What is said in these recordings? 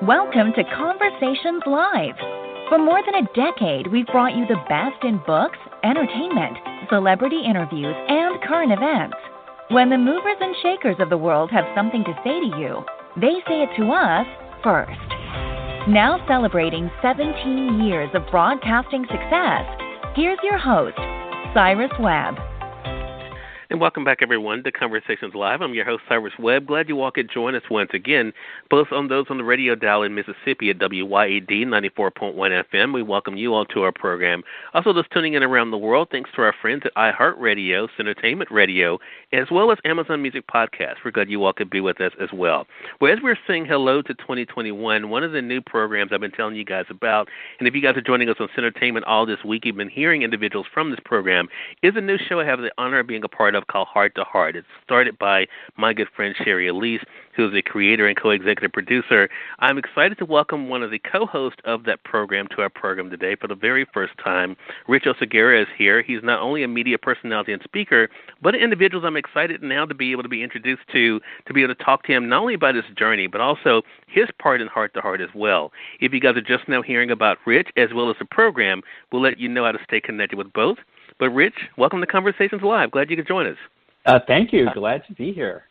Welcome to Conversations Live. For more than a decade, we've brought you the best in books, entertainment, celebrity interviews, and current events. When the movers and shakers of the world have something to say to you, they say it to us first. Now celebrating 17 years of broadcasting success, here's your host, Cyrus Webb. And welcome back, everyone, to Conversations Live. I'm your host, Cyrus Webb. Glad you all could join us once again, both on those on the radio dial in Mississippi at WYAD 94.1 FM. We welcome you all to our program. Also, those tuning in around the world, thanks to our friends at iHeartRadio, Entertainment Radio, as well as Amazon Music Podcast. We're glad you all could be with us as well. Well, as we're saying hello to 2021, one of the new programs I've been telling you guys about, and if you guys are joining us on Entertainment all this week, you've been hearing individuals from this program, is a new show I have the honor of being a part of called Heart to Heart. It's started by my good friend Sherry Elise, who is the creator and co-executive producer. I'm excited to welcome one of the co-hosts of that program to our program today for the very first time. Rich Oceguera is here. He's not only a media personality and speaker, but an individual I'm excited now to be able to be introduced to be able to talk to him not only about his journey, but also his part in Heart to Heart as well. If you guys are just now hearing about Rich as well as the program, we'll let you know how to stay connected with both. But, Rich, welcome to Conversations Live. Glad you could join us. Thank you. Glad to be here.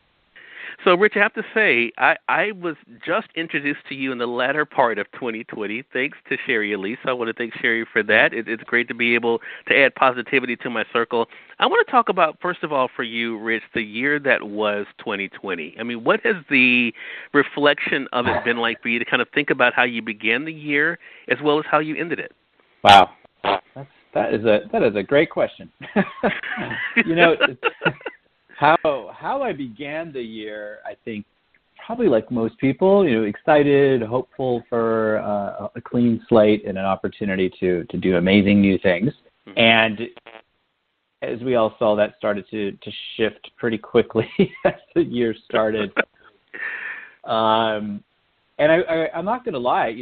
So, Rich, I have to say, I was just introduced to you in the latter part of 2020, thanks to Sherry Elise. I want to thank Sherry for that. It's great to be able to add positivity to my circle. I want to talk about, first of all, for you, Rich, the year that was 2020. I mean, what has the reflection of it been like for you to kind of think about how you began the year as well as how you ended it? Wow. That is a great question. How I began the year, I think, probably like most people, excited, hopeful for a clean slate and an opportunity to do amazing new things. Mm-hmm. And as we all saw, that started to shift pretty quickly as the year started. And I'm not going to lie,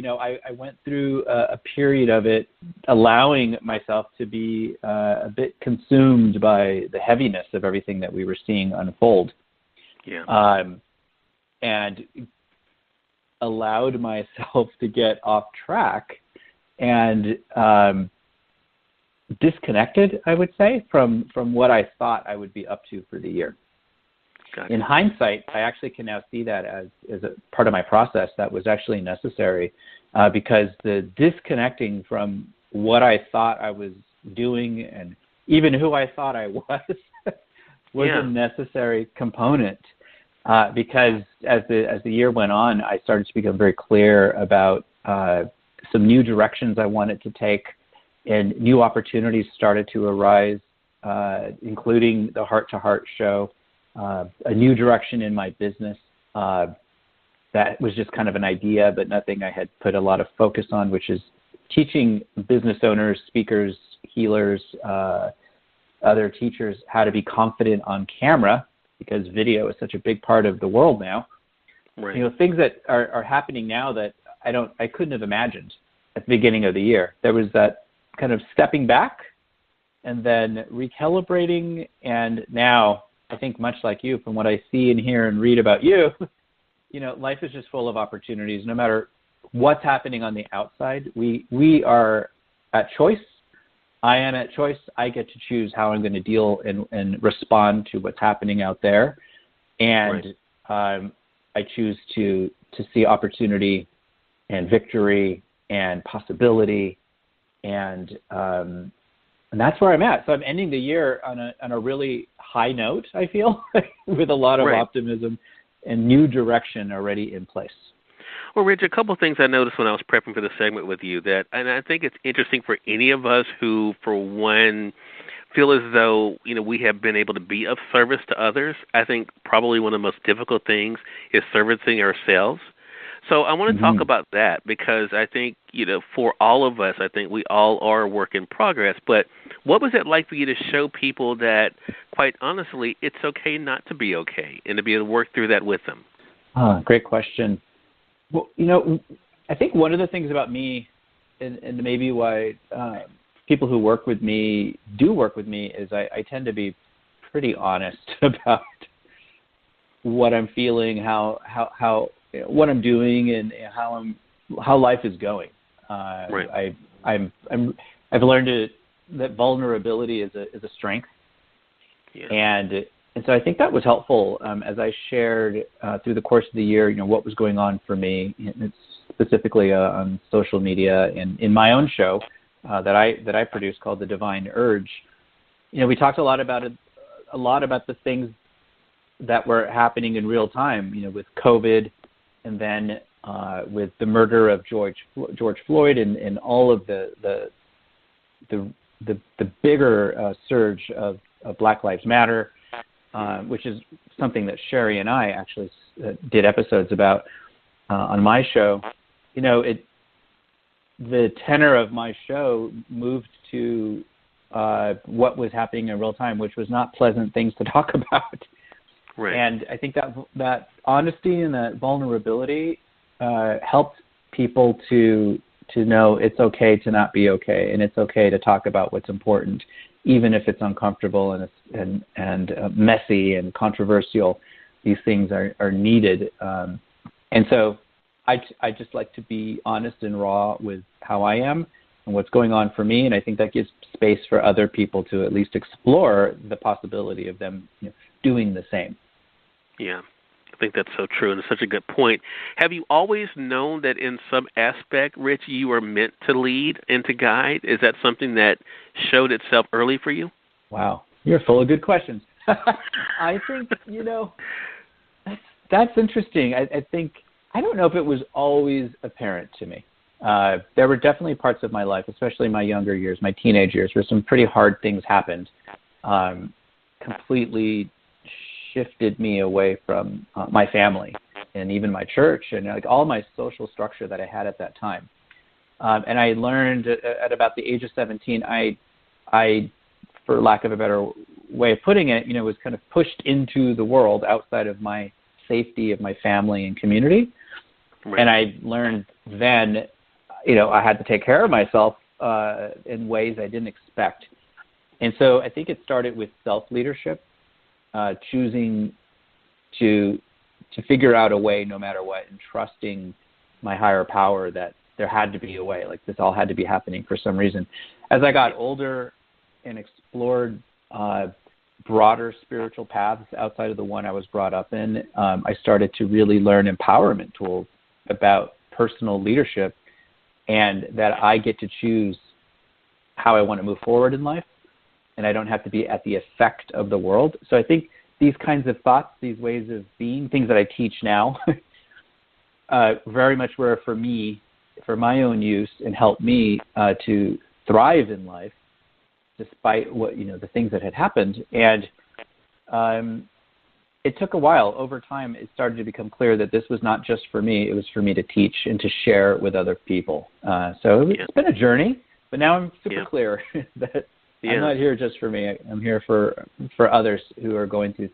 I went through a period of it allowing myself to be a bit consumed by the heaviness of everything that we were seeing unfold. Yeah. And allowed myself to get off track and disconnected, I would say, from what I thought I would be up to for the year. Gotcha. In hindsight, I actually can now see that as a part of my process that was actually necessary because the disconnecting from what I thought I was doing and even who I thought I was a necessary component because as the year went on, I started to become very clear about some new directions I wanted to take and new opportunities started to arise, including the Heart to Heart show. A new direction in my business that was just kind of an idea, but nothing I had put a lot of focus on, which is teaching business owners, speakers, healers, other teachers how to be confident on camera because video is such a big part of the world now. Right. Things that are happening now that I couldn't have imagined at the beginning of the year. There was that kind of stepping back and then recalibrating, and now I think much like you, from what I see and hear and read about you, life is just full of opportunities. No matter what's happening on the outside, we are at choice. I am at choice. I get to choose how I'm going to deal and respond to what's happening out there. And right. I choose to see opportunity and victory and possibility and that's where I'm at. So I'm ending the year on a really high note, I feel, with a lot of optimism and new direction already in place. Well, Rich, a couple of things I noticed when I was prepping for the segment with you and I think it's interesting for any of us who, for one, feel as though, we have been able to be of service to others. I think probably one of the most difficult things is servicing ourselves. So I want to talk about that because I think, for all of us, I think we all are a work in progress. But what was it like for you to show people that, quite honestly, it's okay not to be okay and to be able to work through that with them? Great question. Well, I think one of the things about me and maybe why people who work with me is I tend to be pretty honest about what I'm feeling, how what I'm doing and how life is going. Right. I've learned that vulnerability is a strength, and so I think that was helpful as I shared through the course of the year, what was going on for me, specifically on social media and in my own show that I produced called The Divine Urge. We talked a lot about the things that were happening in real time, with COVID, and then with the murder of George Floyd, and all of the bigger surge of Black Lives Matter, which is something that Sherry and I actually did episodes about on my show. The tenor of my show moved to what was happening in real time, which was not pleasant things to talk about. Right. And I think that honesty and that vulnerability helped people to know it's okay to not be okay, and it's okay to talk about what's important, even if it's uncomfortable and messy and controversial. These things are needed, and so I just like to be honest and raw with how I am and what's going on for me, and I think that gives space for other people to at least explore the possibility of them doing the same. Yeah, I think that's so true, and it's such a good point. Have you always known that in some aspect, Rich, you were meant to lead and to guide? Is that something that showed itself early for you? Wow, you're full of good questions. I think, that's interesting. I don't know if it was always apparent to me. There were definitely parts of my life, especially my younger years, my teenage years, where some pretty hard things happened, completely shifted me away from my family and even my church and all my social structure that I had at that time. And I learned at about the age of 17, I, for lack of a better way of putting it, was kind of pushed into the world outside of my safety of my family and community. Right. And I learned then, I had to take care of myself in ways I didn't expect. And so I think it started with self-leadership, choosing to figure out a way no matter what, and trusting my higher power that there had to be a way, like this all had to be happening for some reason. As I got older and explored broader spiritual paths outside of the one I was brought up in, I started to really learn empowerment tools about personal leadership, and that I get to choose how I want to move forward in life, and I don't have to be at the effect of the world. So I think these kinds of thoughts, these ways of being, things that I teach now, very much were for me, for my own use, and help me to thrive in life despite what, the things that had happened. And it took a while. Over time, it started to become clear that this was not just for me. It was for me to teach and to share with other people. So it's been a journey, but now I'm super clear that I'm not here just for me. I'm here for others who are going through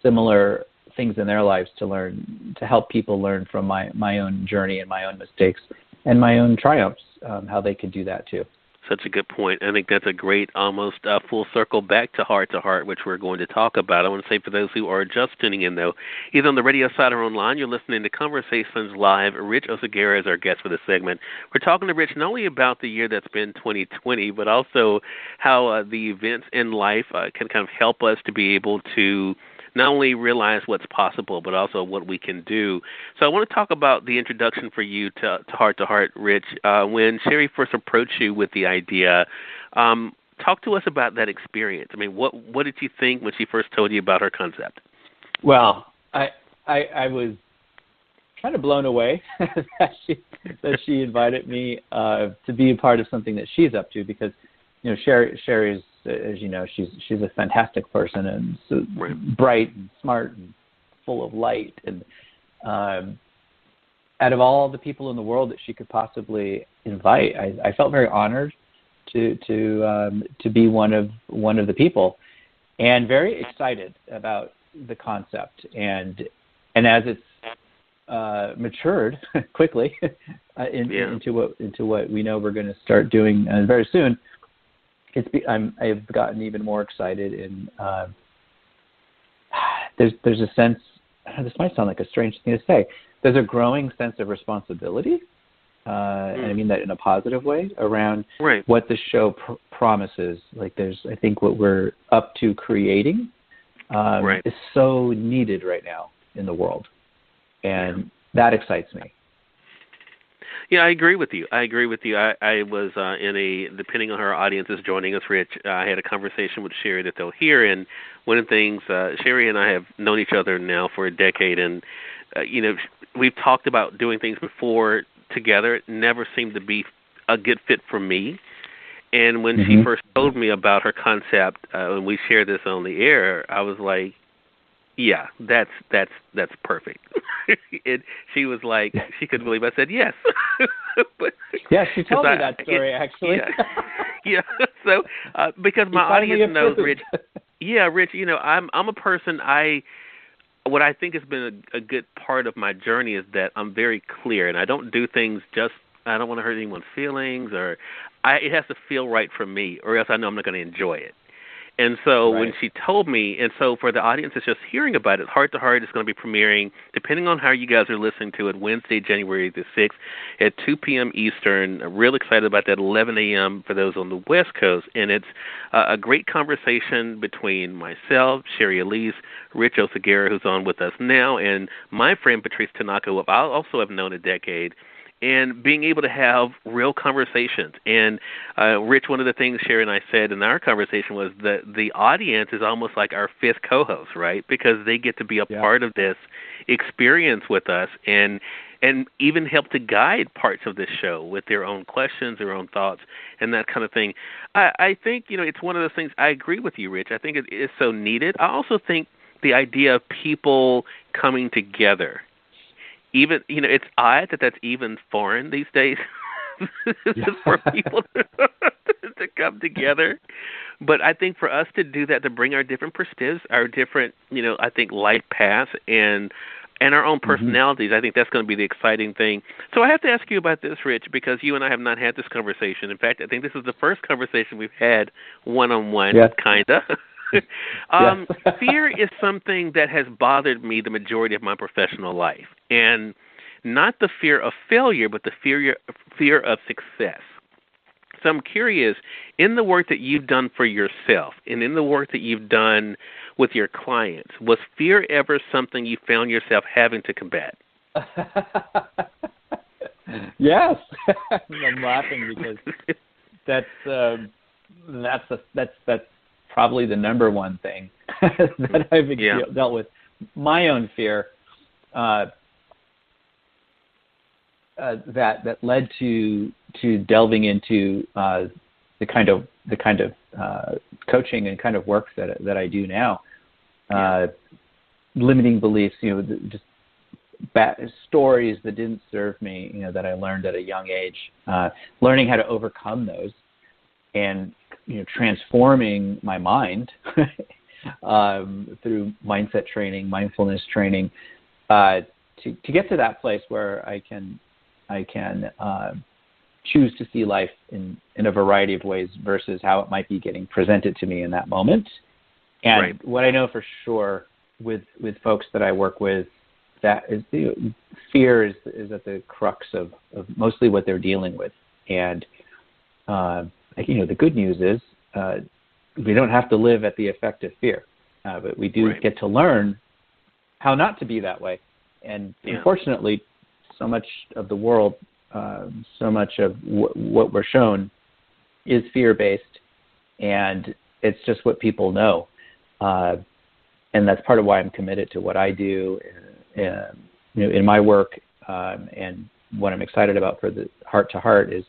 similar things in their lives to help people learn from my own journey and my own mistakes and my own triumphs, how they could do that too. Such a good point. I think that's a great almost full circle back to Heart, which we're going to talk about. I want to say for those who are just tuning in, though, either on the radio side or online, you're listening to Conversations Live. Rich Oceguera is our guest for this segment. We're talking to Rich not only about the year that's been 2020, but also how the events in life can kind of help us to be able to not only realize what's possible, but also what we can do. So I want to talk about the introduction for you to Heart, Rich. When Sherry first approached you with the idea, talk to us about that experience. I mean, what did you think when she first told you about her concept? Well, I was kind of blown away that she invited me to be a part of something that she's up to, because Sherry's, as you know, she's a fantastic person, and so bright and smart and full of light. And out of all the people in the world that she could possibly invite, I felt very honored to be one of the people, and very excited about the concept. And as it's matured quickly into what we know we're going to start doing very soon, I've gotten even more excited, and there's a sense. This might sound like a strange thing to say, there's a growing sense of responsibility, and I mean that in a positive way, around what the show promises. Like I think what we're up to creating is so needed right now in the world, and that excites me. Yeah, I agree with you. I was depending on how our audience is joining us, Rich, I had a conversation with Sherry that they'll hear, and one of the things, Sherry and I have known each other now for a decade, and, we've talked about doing things before together. It never seemed to be a good fit for me. And when she first told me about her concept, and we shared this on the air, I was like, yeah, that's perfect. She was like, she couldn't believe I said yes. But, she told me that story, actually. Yeah. So, because my audience knows, Rich. Yeah, Rich. I'm a person. What I think has been a good part of my journey is that I'm very clear, and I don't do things just. I don't want to hurt anyone's feelings, or it has to feel right for me, or else I know I'm not going to enjoy it. And so when she told me, and so for the audience that's just hearing about it, Heart to Heart is going to be premiering, depending on how you guys are listening to it, Wednesday, January the 6th at 2 p.m. Eastern. I'm real excited about that, 11 a.m. for those on the West Coast. And it's a great conversation between myself, Sherry Elise, Rich Oceguera, who's on with us now, and my friend Patrice Tanaka, who I also have known a decade, and being able to have real conversations. And, Rich, one of the things Sherry and I said in our conversation was that the audience is almost like our fifth co-host, right? Because they get to be a part of this experience with us and even help to guide parts of this show with their own questions, their own thoughts, and that kind of thing. I think, it's one of those things. I agree with you, Rich. I think it is so needed. I also think the idea of people coming together, even, it's odd that that's even foreign these days for people to come together. But I think for us to do that, to bring our different perspectives, our different, I think life paths and our own personalities, I think that's going to be the exciting thing. So I have to ask you about this, Rich, because you and I have not had this conversation. In fact, I think this is the first conversation we've had one-on-one, kind of. Fear is something that has bothered me the majority of my professional life, and not the fear of failure, but the fear of success. So I'm curious, in the work that you've done for yourself and in the work that you've done with your clients, was fear ever something you found yourself having to combat? Yes. I'm laughing because that's probably the number one thing that I've dealt with. My own fear that led to delving into the kind of coaching and kind of work that I do now. Limiting beliefs, just stories that didn't serve me, that I learned at a young age. Learning how to overcome those, and transforming my mind through mindset training, mindfulness training, to get to that place where I can choose to see life in a variety of ways versus how it might be getting presented to me in that moment. And what I know for sure with folks that I work with, that is fear is at the crux of mostly what they're dealing with. And the good news is we don't have to live at the effect of fear, but we do get to learn how not to be that way. And unfortunately, so much of the world, so much of what we're shown is fear-based, and it's just what people know. And that's part of why I'm committed to what I do in my work, and what I'm excited about for the Heart to Heart is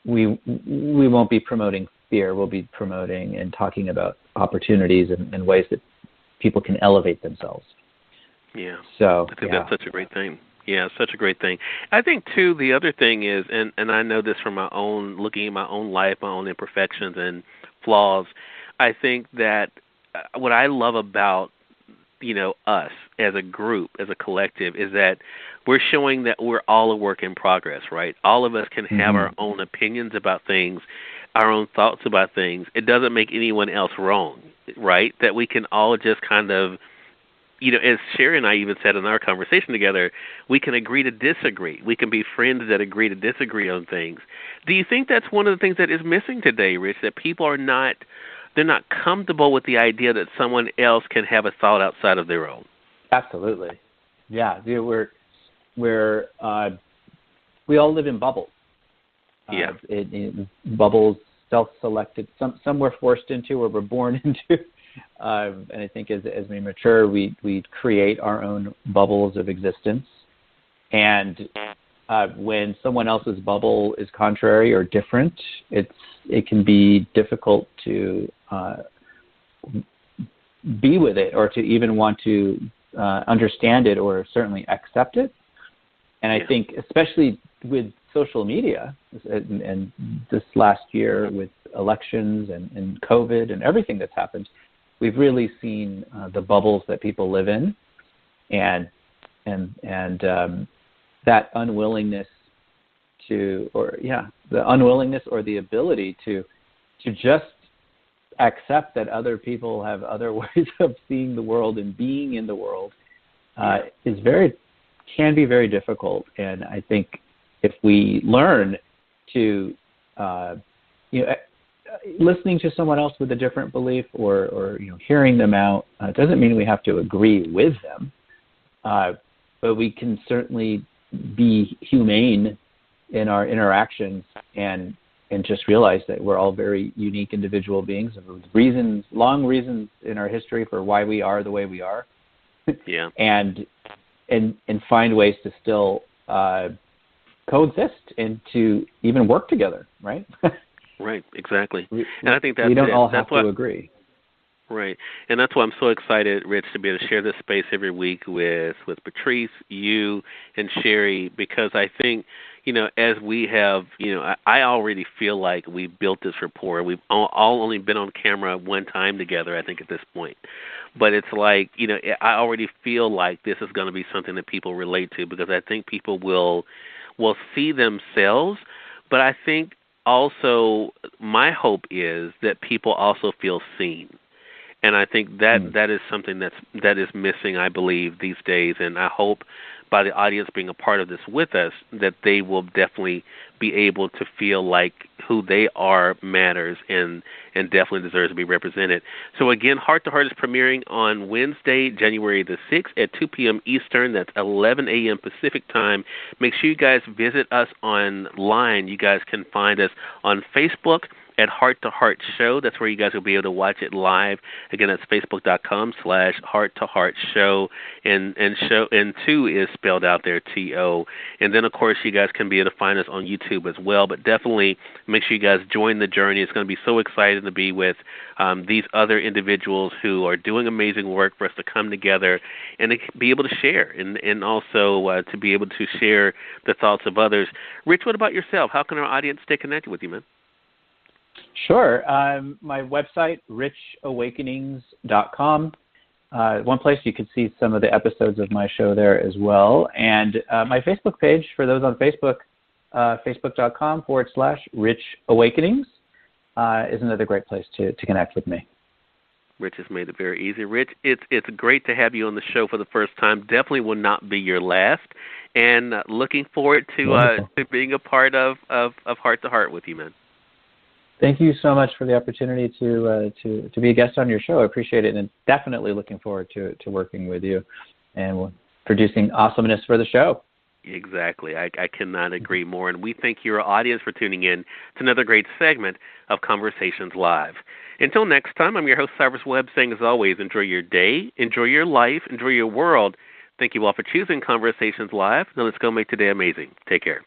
we won't be promoting fear. We'll be promoting and talking about opportunities and ways that people can elevate themselves. Yeah. So I think that's such a great thing. Yeah, such a great thing. I think, too, the other thing is, and I know this from my own, looking at my own life, my own imperfections and flaws, I think that what I love about, us as a group, as a collective, is that we're showing that we're all a work in progress, right? All of us can have our own opinions about things, our own thoughts about things. It doesn't make anyone else wrong, right? That we can all just kind of as Sherry and I even said in our conversation together, we can agree to disagree. We can be friends that agree to disagree on things. Do you think that's one of the things that is missing today, Rich, that people are not, they're not comfortable with the idea that someone else can have a thought outside of their own? Absolutely. Yeah, we all live in bubbles. In bubbles, self-selected. Some we're forced into or we're born into. And I think as we mature, we create our own bubbles of existence. And when someone else's bubble is contrary or different, it can be difficult to be with it or to even want to understand it or certainly accept it. And I think especially with social media and this last year with elections and COVID and everything that's happened, we've really seen the bubbles that people live in, and that unwillingness the unwillingness or the ability to just accept that other people have other ways of seeing the world and being in the world can be very difficult. And I think if we learn to listening to someone else with a different belief or hearing them out doesn't mean we have to agree with them, but we can certainly be humane in our interactions and just realize that we're all very unique individual beings with long reasons in our history for why we are the way we are. Yeah. and find ways to still coexist and to even work together, right? Right, exactly. And I think we don't all have to agree. Right. And that's why I'm so excited, Rich, to be able to share this space every week with Patrice, you, and Sherry, because I think, as we have, I already feel like we've built this rapport. We've all only been on camera one time together, I think, at this point. But it's like, I already feel like this is going to be something that people relate to, because I think people will see themselves. But I think also my hope is that people also feel seen. And I think that is something that is missing, I believe, these days. And I hope by the audience being a part of this with us that they will definitely be able to feel like who they are matters and definitely deserves to be represented. So again, Heart to Heart is premiering on Wednesday, January the 6th at 2 p.m. Eastern. That's 11 a.m. Pacific time. Make sure you guys visit us online. You guys can find us on Facebook at Heart to Heart Show. That's where you guys will be able to watch it live. Again, that's facebook.com/Heart to Heart Show. And 2 is spelled out there, T-O. And then, of course, you guys can be able to find us on YouTube as well. But definitely make sure you guys join the journey. It's going to be so exciting to be with these other individuals who are doing amazing work for us to come together and to be able to share and also to be able to share the thoughts of others. Rich, what about yourself? How can our audience stay connected with you, man? Sure. My website, richawakenings.com. One place you can see some of the episodes of my show there as well. And my Facebook page, for those on Facebook, facebook.com/Rich Awakenings, is another great place to connect with me. Rich has made it very easy. Rich, it's great to have you on the show for the first time. Definitely will not be your last. And looking forward to being a part of Heart to Heart with you, man. Thank you so much for the opportunity to be a guest on your show. I appreciate it, and definitely looking forward to working with you and producing awesomeness for the show. Exactly. I cannot agree more. And we thank your audience for tuning in to another great segment of Conversations Live. Until next time, I'm your host, Cyrus Webb, saying as always, enjoy your day, enjoy your life, enjoy your world. Thank you all for choosing Conversations Live. Now let's go make today amazing. Take care.